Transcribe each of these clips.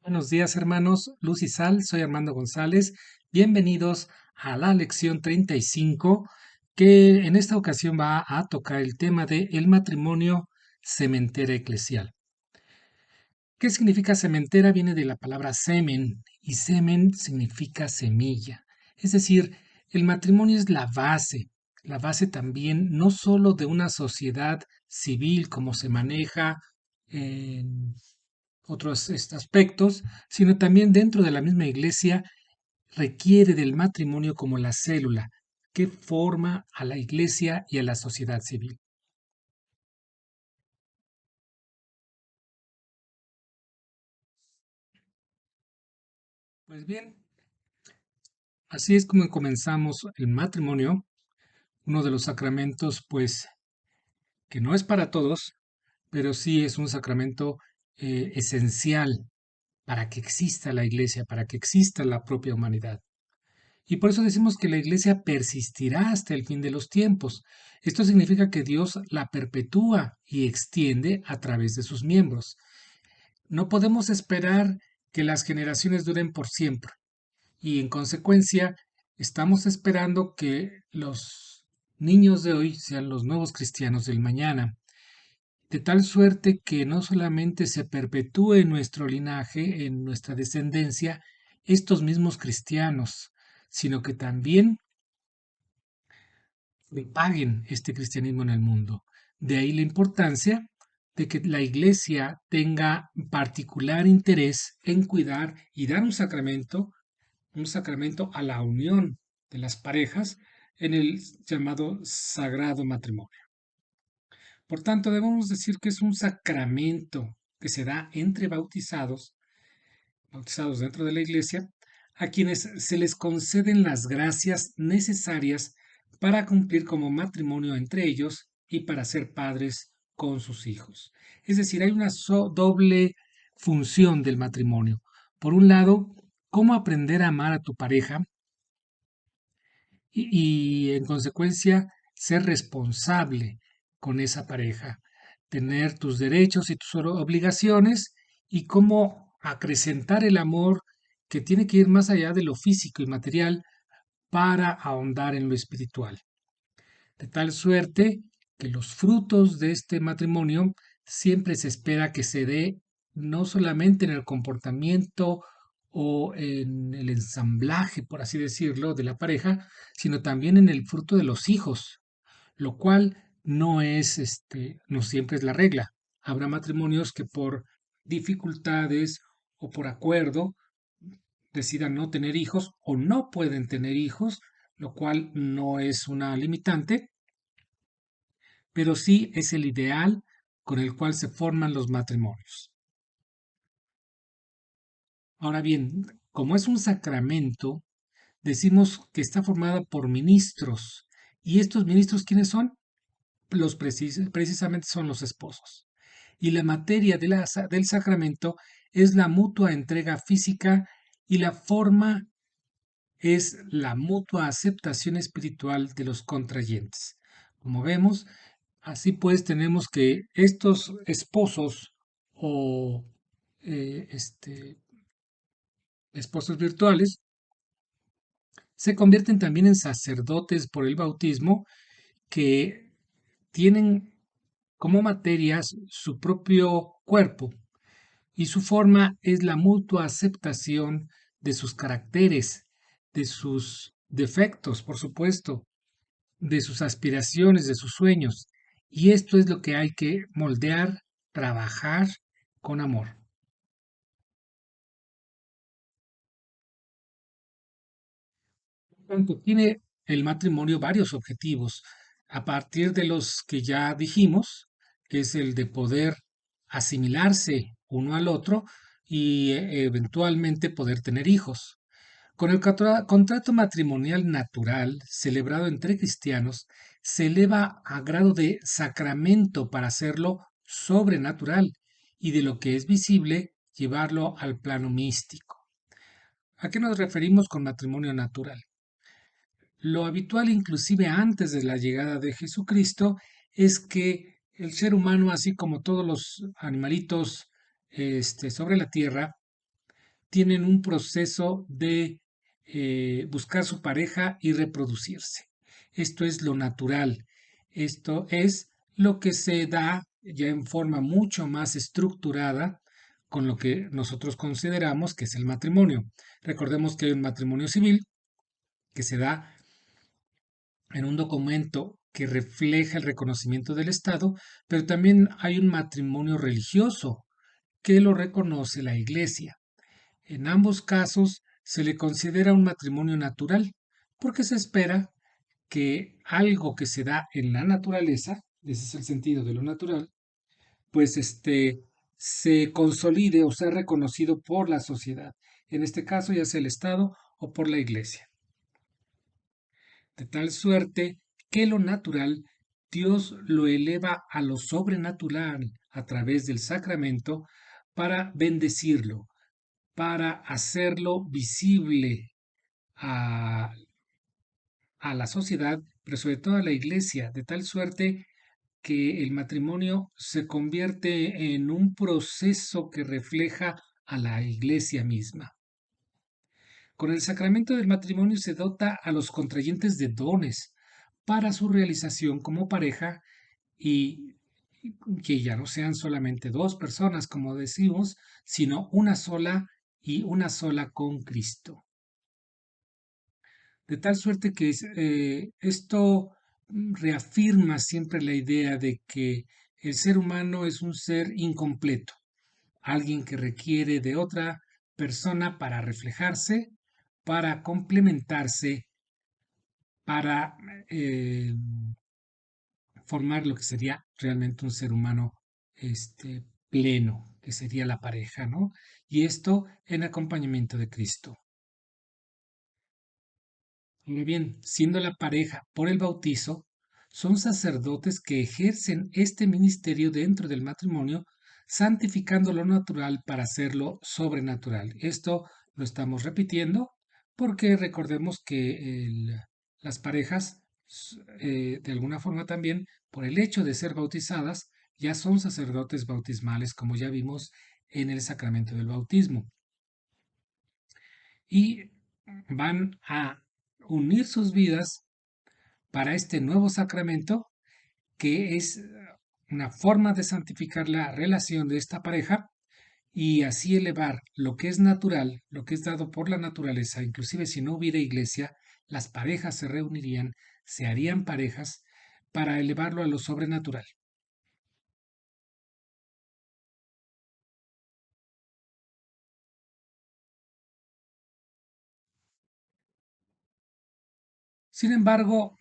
Buenos días, hermanos. Luz y Sal, soy Armando González. Bienvenidos a la lección 35, que en esta ocasión va a tocar el tema de el matrimonio sementera eclesial. ¿Qué significa sementera? Viene de la palabra semen, y semen significa semilla. Es decir, el matrimonio es la base también no solo de una sociedad civil como se maneja en otros aspectos, sino también dentro de la misma iglesia requiere del matrimonio como la célula que forma a la iglesia y a la sociedad civil. Pues bien, así es como comenzamos el matrimonio, uno de los sacramentos, pues, que no es para todos, pero sí es un sacramento esencial para que exista la iglesia, para que exista la propia humanidad. Y por eso decimos que la iglesia persistirá hasta el fin de los tiempos. Esto significa que Dios la perpetúa y extiende a través de sus miembros. No podemos esperar que las generaciones duren por siempre y en consecuencia estamos esperando que los niños de hoy sean los nuevos cristianos del mañana, de tal suerte que no solamente se perpetúe en nuestro linaje, en nuestra descendencia, estos mismos cristianos, sino que también propaguen este cristianismo en el mundo. De ahí la importancia de que la iglesia tenga particular interés en cuidar y dar un sacramento a la unión de las parejas en el llamado sagrado matrimonio. Por tanto, debemos decir que es un sacramento que se da entre bautizados dentro de la iglesia, a quienes se les conceden las gracias necesarias para cumplir como matrimonio entre ellos y para ser padres con sus hijos. Es decir, hay una doble función del matrimonio. Por un lado, cómo aprender a amar a tu pareja y en consecuencia ser responsable con esa pareja, tener tus derechos y tus obligaciones y cómo acrecentar el amor que tiene que ir más allá de lo físico y material para ahondar en lo espiritual. De tal suerte que los frutos de este matrimonio siempre se espera que se dé no solamente en el comportamiento o en el ensamblaje, por así decirlo, de la pareja, sino también en el fruto de los hijos, lo cual no siempre es la regla. Habrá matrimonios que por dificultades o por acuerdo decidan no tener hijos o no pueden tener hijos, lo cual no es una limitante, pero sí es el ideal con el cual se forman los matrimonios. Ahora bien, como es un sacramento, decimos que está formada por ministros. ¿Y estos ministros quiénes son? Precisamente son los esposos. Y la materia del sacramento es la mutua entrega física y la forma es la mutua aceptación espiritual de los contrayentes. Como vemos, así pues tenemos que estos esposos o eh, este, esposos virtuales se convierten también en sacerdotes por el bautismo que tienen como materias su propio cuerpo y su forma es la mutua aceptación de sus caracteres, de sus defectos, por supuesto, de sus aspiraciones, de sus sueños. Y esto es lo que hay que moldear, trabajar con amor. Por tanto, tiene el matrimonio varios objetivos, a partir de los que ya dijimos, que es el de poder asimilarse uno al otro y eventualmente poder tener hijos. Con el contrato matrimonial natural, celebrado entre cristianos, se eleva a grado de sacramento para hacerlo sobrenatural y de lo que es visible, llevarlo al plano místico. ¿A qué nos referimos con matrimonio natural? Lo habitual, inclusive antes de la llegada de Jesucristo, es que el ser humano, así como todos los animalitos sobre la tierra, tienen un proceso de buscar su pareja y reproducirse. Esto es lo natural. Esto es lo que se da ya en forma mucho más estructurada con lo que nosotros consideramos que es el matrimonio. Recordemos que hay un matrimonio civil que se da en un documento que refleja el reconocimiento del Estado, pero también hay un matrimonio religioso que lo reconoce la Iglesia. En ambos casos se le considera un matrimonio natural, porque se espera que algo que se da en la naturaleza, ese es el sentido de lo natural, pues se consolide o sea reconocido por la sociedad, en este caso ya sea el Estado o por la Iglesia. De tal suerte que lo natural Dios lo eleva a lo sobrenatural a través del sacramento para bendecirlo, para hacerlo visible a, a la sociedad, pero sobre todo a la iglesia, de tal suerte que el matrimonio se convierte en un proceso que refleja a la iglesia misma. Con el sacramento del matrimonio se dota a los contrayentes de dones para su realización como pareja y que ya no sean solamente dos personas, como decimos, sino una sola y una sola con Cristo. De tal suerte que esto reafirma siempre la idea de que el ser humano es un ser incompleto, alguien que requiere de otra persona para reflejarse, para complementarse, para formar lo que sería realmente un ser humano pleno, que sería la pareja, ¿no? Y esto en acompañamiento de Cristo. Muy bien, siendo la pareja por el bautizo, son sacerdotes que ejercen este ministerio dentro del matrimonio, santificando lo natural para hacerlo sobrenatural. Esto lo estamos repitiendo porque recordemos que las parejas, de alguna forma también, por el hecho de ser bautizadas, ya son sacerdotes bautismales, como ya vimos en el sacramento del bautismo. Y van a unir sus vidas para este nuevo sacramento que es una forma de santificar la relación de esta pareja y así elevar lo que es natural, lo que es dado por la naturaleza, inclusive si no hubiera iglesia, las parejas se reunirían, se harían parejas para elevarlo a lo sobrenatural. Sin embargo,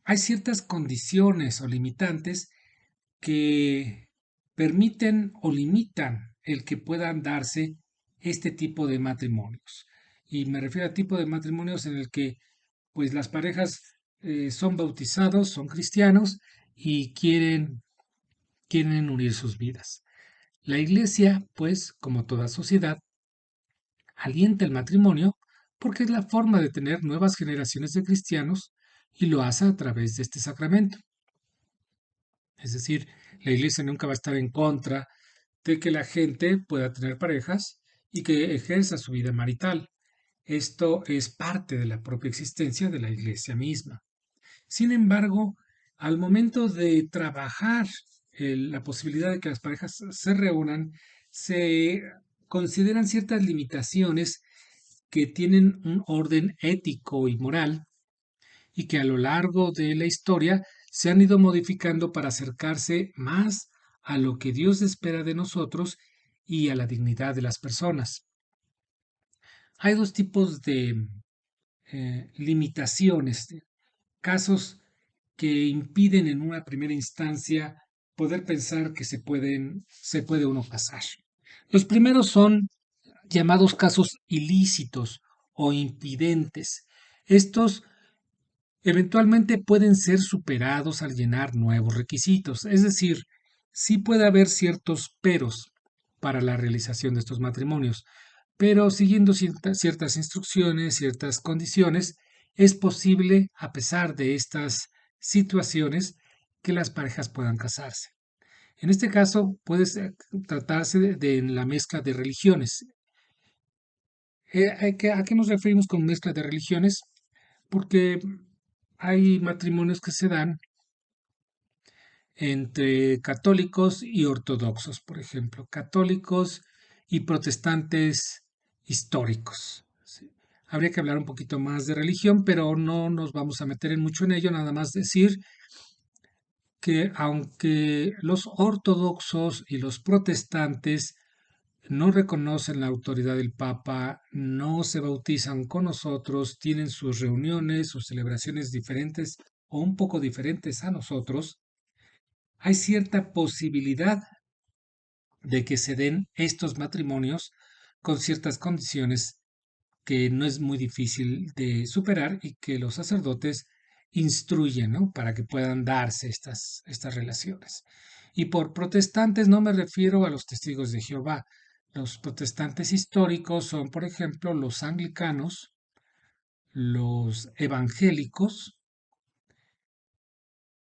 hay ciertas condiciones o limitantes que permiten o limitan el que puedan darse este tipo de matrimonios. Y me refiero a tipo de matrimonios en el que pues las parejas son bautizados, son cristianos y quieren unir sus vidas. La iglesia, pues, como toda sociedad, alienta el matrimonio porque es la forma de tener nuevas generaciones de cristianos y lo hace a través de este sacramento. Es decir, la iglesia nunca va a estar en contra de que la gente pueda tener parejas y que ejerza su vida marital. Esto es parte de la propia existencia de la iglesia misma. Sin embargo, al momento de trabajar la posibilidad de que las parejas se reúnan, se consideran ciertas limitaciones que tienen un orden ético y moral y que a lo largo de la historia se han ido modificando para acercarse más a lo que Dios espera de nosotros y a la dignidad de las personas. Hay dos tipos de limitaciones, casos que impiden en una primera instancia poder pensar que se puede uno casar. Los primeros son llamados casos ilícitos o impidentes. Estos eventualmente pueden ser superados al llenar nuevos requisitos, es decir, sí puede haber ciertos peros para la realización de estos matrimonios, pero siguiendo ciertas instrucciones, ciertas condiciones, es posible, a pesar de estas situaciones, que las parejas puedan casarse. En este caso puede tratarse de la mezcla de religiones. ¿A qué nos referimos con mezcla de religiones? Porque hay matrimonios que se dan entre católicos y ortodoxos, por ejemplo, católicos y protestantes históricos. ¿Sí? Habría que hablar un poquito más de religión, pero no nos vamos a meter en mucho en ello, nada más decir que aunque los ortodoxos y los protestantes no reconocen la autoridad del Papa, no se bautizan con nosotros, tienen sus reuniones, sus celebraciones diferentes o un poco diferentes a nosotros, hay cierta posibilidad de que se den estos matrimonios con ciertas condiciones que no es muy difícil de superar y que los sacerdotes instruyen, ¿no? Para que puedan darse estas relaciones. Y por protestantes no me refiero a los testigos de Jehová. Los protestantes históricos son, por ejemplo, los anglicanos, los evangélicos,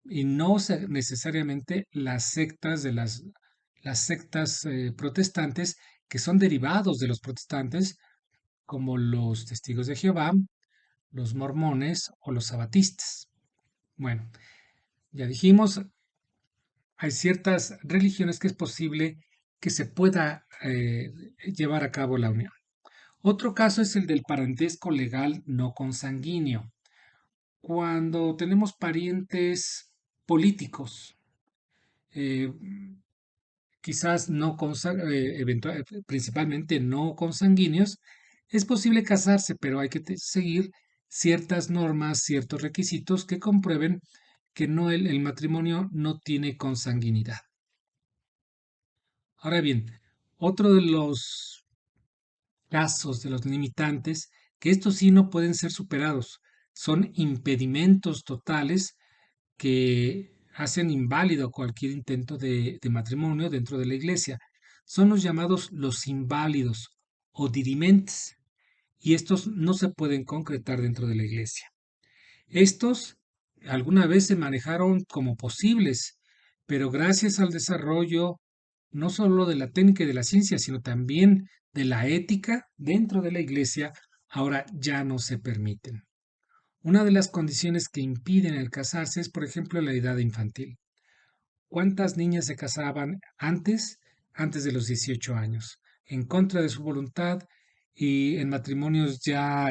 y no necesariamente las sectas protestantes que son derivados de los protestantes, como los testigos de Jehová, los mormones o los sabatistas. Bueno, ya dijimos, hay ciertas religiones que es posible que se pueda llevar a cabo la unión. Otro caso es el del parentesco legal no consanguíneo. Cuando tenemos parientes políticos, eh, quizás no principalmente no consanguíneos, es posible casarse, pero hay que seguir ciertas normas, ciertos requisitos que comprueben que no el matrimonio no tiene consanguinidad. Ahora bien, otro de los casos, de los limitantes, que estos sí no pueden ser superados, son impedimentos totales que hacen inválido cualquier intento de matrimonio dentro de la iglesia. Son los llamados los inválidos o dirimentes, y estos no se pueden concretar dentro de la iglesia. Estos alguna vez se manejaron como posibles, pero gracias al desarrollo no solo de la técnica y de la ciencia, sino también de la ética dentro de la iglesia, ahora ya no se permiten. Una de las condiciones que impiden el casarse es, por ejemplo, la edad infantil. ¿Cuántas niñas se casaban antes de los 18 años, en contra de su voluntad y en matrimonios ya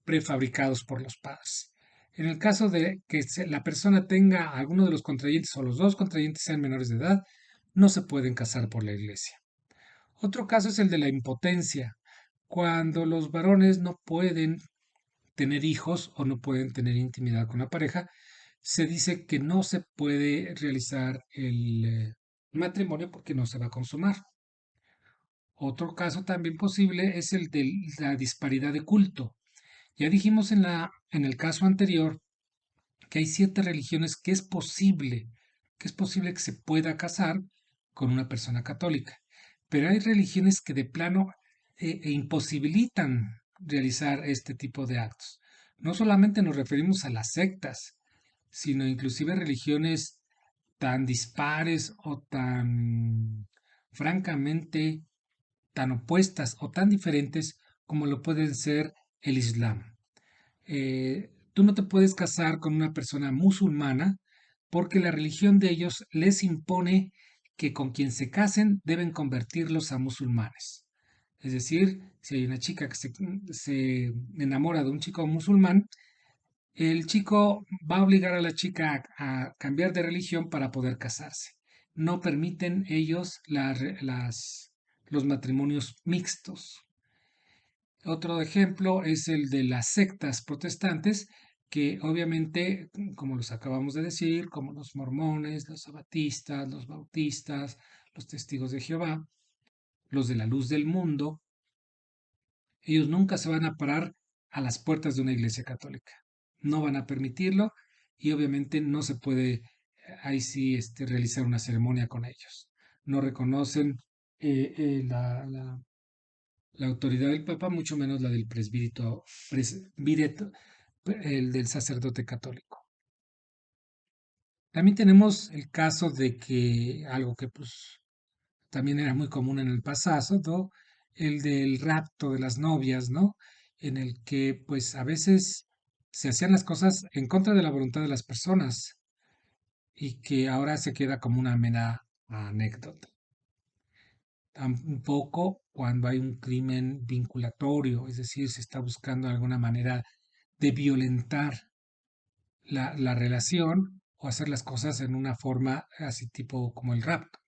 prefabricados por los padres? En el caso de que la persona tenga alguno de los contrayentes o los dos contrayentes sean menores de edad, no se pueden casar por la iglesia. Otro caso es el de la impotencia, cuando los varones no pueden tener hijos o no pueden tener intimidad con la pareja, se dice que no se puede realizar el matrimonio porque no se va a consumar. Otro caso también posible es el de la disparidad de culto. Ya dijimos en el caso anterior que hay ciertas religiones que es posible que se pueda casar con una persona católica, pero hay religiones que de plano imposibilitan realizar este tipo de actos. No solamente nos referimos a las sectas, sino inclusive religiones tan dispares o tan francamente tan opuestas o tan diferentes como lo pueden ser el Islam. Tú no te puedes casar con una persona musulmana porque la religión de ellos les impone que con quien se casen deben convertirlos a musulmanes. Es decir, si hay una chica que se enamora de un chico musulmán, el chico va a obligar a la chica a cambiar de religión para poder casarse. No permiten ellos los matrimonios mixtos. Otro ejemplo es el de las sectas protestantes, que obviamente, como los acabamos de decir, como los mormones, los sabatistas, los bautistas, los testigos de Jehová, los de la luz del mundo, ellos nunca se van a parar a las puertas de una iglesia católica. No van a permitirlo y obviamente no se puede ahí sí realizar una ceremonia con ellos. No reconocen la autoridad del Papa, mucho menos la del presbítero, el del sacerdote católico. También tenemos el caso de que algo que pues también era muy común en el pasado, ¿no? el del rapto de las novias, ¿no? En el que pues a veces se hacían las cosas en contra de la voluntad de las personas y que ahora se queda como una mera anécdota. Tampoco cuando hay un crimen vinculatorio, es decir, se está buscando alguna manera de violentar la relación o hacer las cosas en una forma así tipo como el rapto.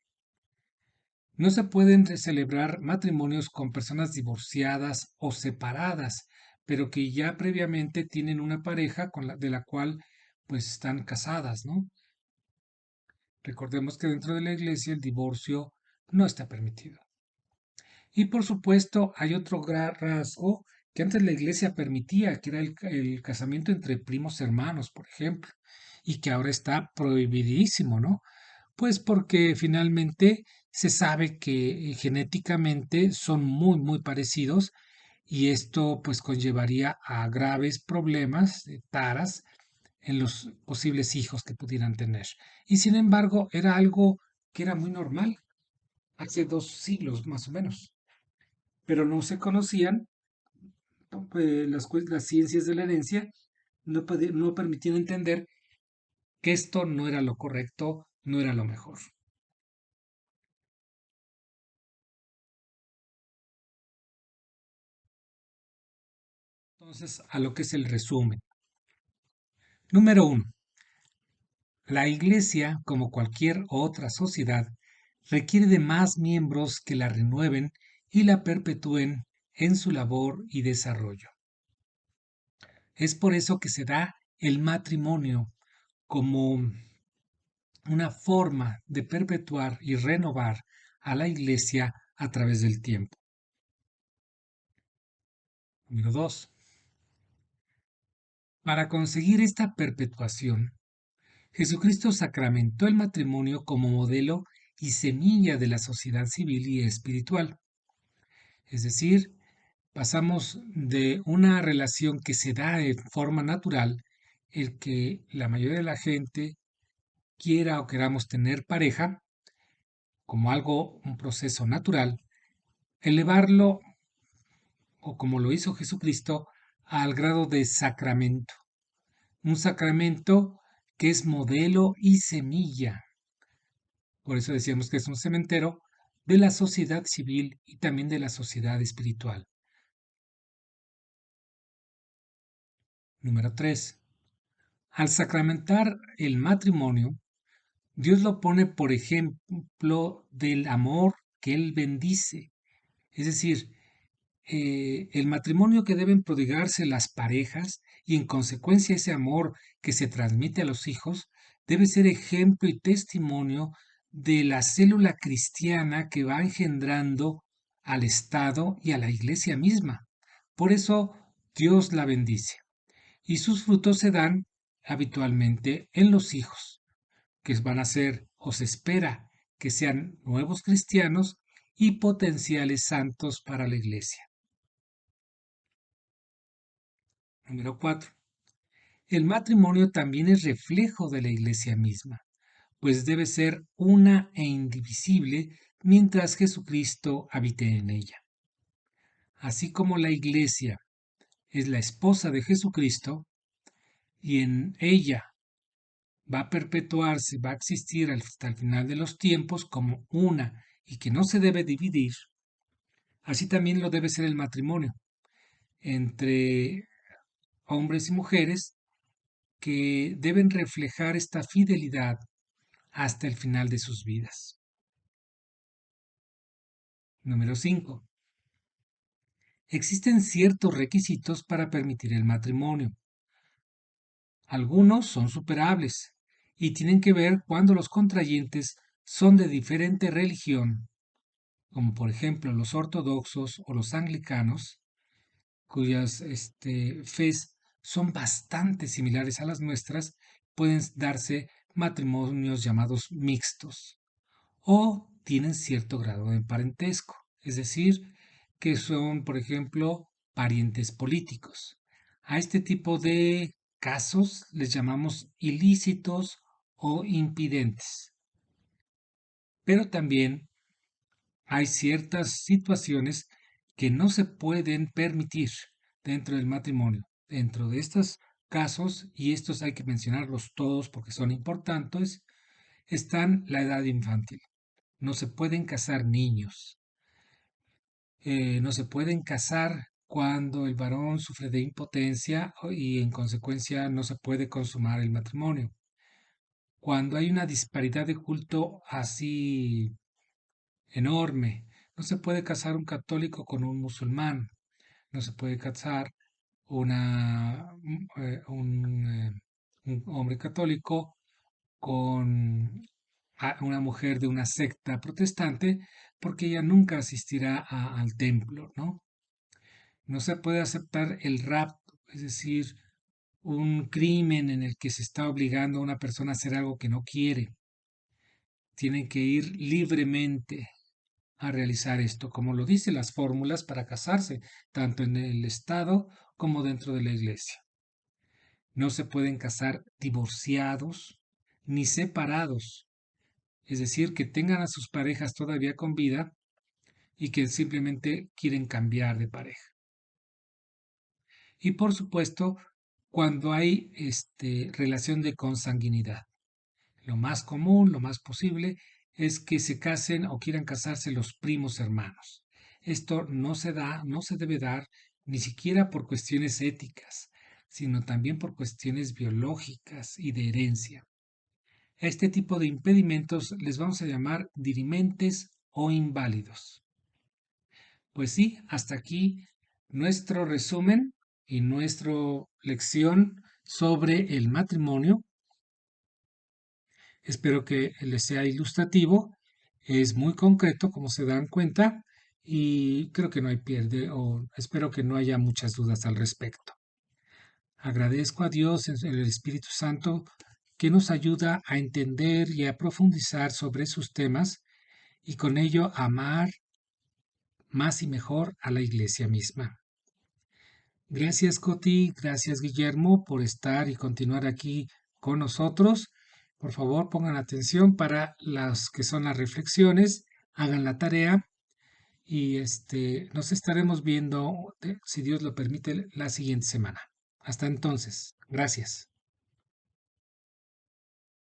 No se pueden celebrar matrimonios con personas divorciadas o separadas, pero que ya previamente tienen una pareja de la cual pues están casadas, ¿no? Recordemos que dentro de la iglesia el divorcio no está permitido. Y por supuesto hay otro rasgo que antes la iglesia permitía, que era el casamiento entre primos hermanos, por ejemplo, y que ahora está prohibidísimo, ¿no? Pues porque finalmente se sabe que genéticamente son muy parecidos y esto pues conllevaría a graves problemas de taras en los posibles hijos que pudieran tener. Y sin embargo era algo que era muy normal hace 2 siglos más o menos, pero no se conocían las ciencias de la herencia, no permitían entender que esto no era lo correcto, no era lo mejor. Entonces, a lo que es el resumen. Número uno, la Iglesia, como cualquier otra sociedad, requiere de más miembros que la renueven y la perpetúen en su labor y desarrollo. Es por eso que se da el matrimonio como una forma de perpetuar y renovar a la Iglesia a través del tiempo. Número 2. Para conseguir esta perpetuación, Jesucristo sacramentó el matrimonio como modelo y semilla de la sociedad civil y espiritual. Es decir, pasamos de una relación que se da de forma natural, el que la mayoría de la gente quiera o queramos tener pareja, como algo, un proceso natural, elevarlo, o como lo hizo Jesucristo, al grado de sacramento. Un sacramento que es modelo y semilla. Por eso decíamos que es un cementero de la sociedad civil y también de la sociedad espiritual. Número 3. Al sacramentar el matrimonio, Dios lo pone por ejemplo del amor que Él bendice. Es decir, el matrimonio que deben prodigarse las parejas y en consecuencia ese amor que se transmite a los hijos debe ser ejemplo y testimonio de la célula cristiana que va engendrando al Estado y a la Iglesia misma. Por eso Dios la bendice y sus frutos se dan habitualmente en los hijos, que van a ser o se espera que sean nuevos cristianos y potenciales santos para la Iglesia. Número 4. El matrimonio también es reflejo de la Iglesia misma, pues debe ser una e indivisible mientras Jesucristo habite en ella. Así como la Iglesia es la esposa de Jesucristo y en ella va a perpetuarse, va a existir hasta el final de los tiempos como una y que no se debe dividir, así también lo debe ser el matrimonio entre hombres y mujeres que deben reflejar esta fidelidad hasta el final de sus vidas. Número 5. Existen ciertos requisitos para permitir el matrimonio. Algunos son superables y tienen que ver cuando los contrayentes son de diferente religión, como por ejemplo los ortodoxos o los anglicanos, cuyas fes son bastante similares a las nuestras, pueden darse matrimonios llamados mixtos o tienen cierto grado de parentesco, es decir, que son, por ejemplo, parientes políticos. A este tipo de casos les llamamos ilícitos o impidentes. Pero también hay ciertas situaciones que no se pueden permitir dentro del matrimonio. Dentro de estos casos, y estos hay que mencionarlos todos porque son importantes, están la edad infantil. No se pueden casar niños. No se pueden casar cuando el varón sufre de impotencia y en consecuencia no se puede consumar el matrimonio. Cuando hay una disparidad de culto así enorme, no se puede casar un católico con un musulmán, no se puede casar una, un hombre católico con una mujer de una secta protestante porque ella nunca asistirá al templo, ¿no? No se puede aceptar el rapto, es decir, un crimen en el que se está obligando a una persona a hacer algo que no quiere. Tienen que ir libremente a realizar esto, como lo dicen las fórmulas para casarse, tanto en el Estado como dentro de la Iglesia. No se pueden casar divorciados ni separados, es decir, que tengan a sus parejas todavía con vida y que simplemente quieren cambiar de pareja. Y por supuesto, cuando hay relación de consanguinidad. Lo más común, lo más posible, es que se casen o quieran casarse los primos hermanos. Esto no se da, no se debe dar ni siquiera por cuestiones éticas, sino también por cuestiones biológicas y de herencia. A este tipo de impedimentos les vamos a llamar dirimentes o inválidos. Pues sí, hasta aquí nuestro resumen y nuestra lección sobre el matrimonio. Espero que les sea ilustrativo. Es muy concreto, como se dan cuenta, y creo que no hay pierde, o espero que no haya muchas dudas al respecto. Agradezco a Dios en el Espíritu Santo que nos ayuda a entender y a profundizar sobre sus temas y con ello amar más y mejor a la Iglesia misma. Gracias, Coti, gracias, Guillermo, por estar y continuar aquí con nosotros. Por favor, pongan atención para las que son las reflexiones, hagan la tarea y nos estaremos viendo, si Dios lo permite, la siguiente semana. Hasta entonces, gracias.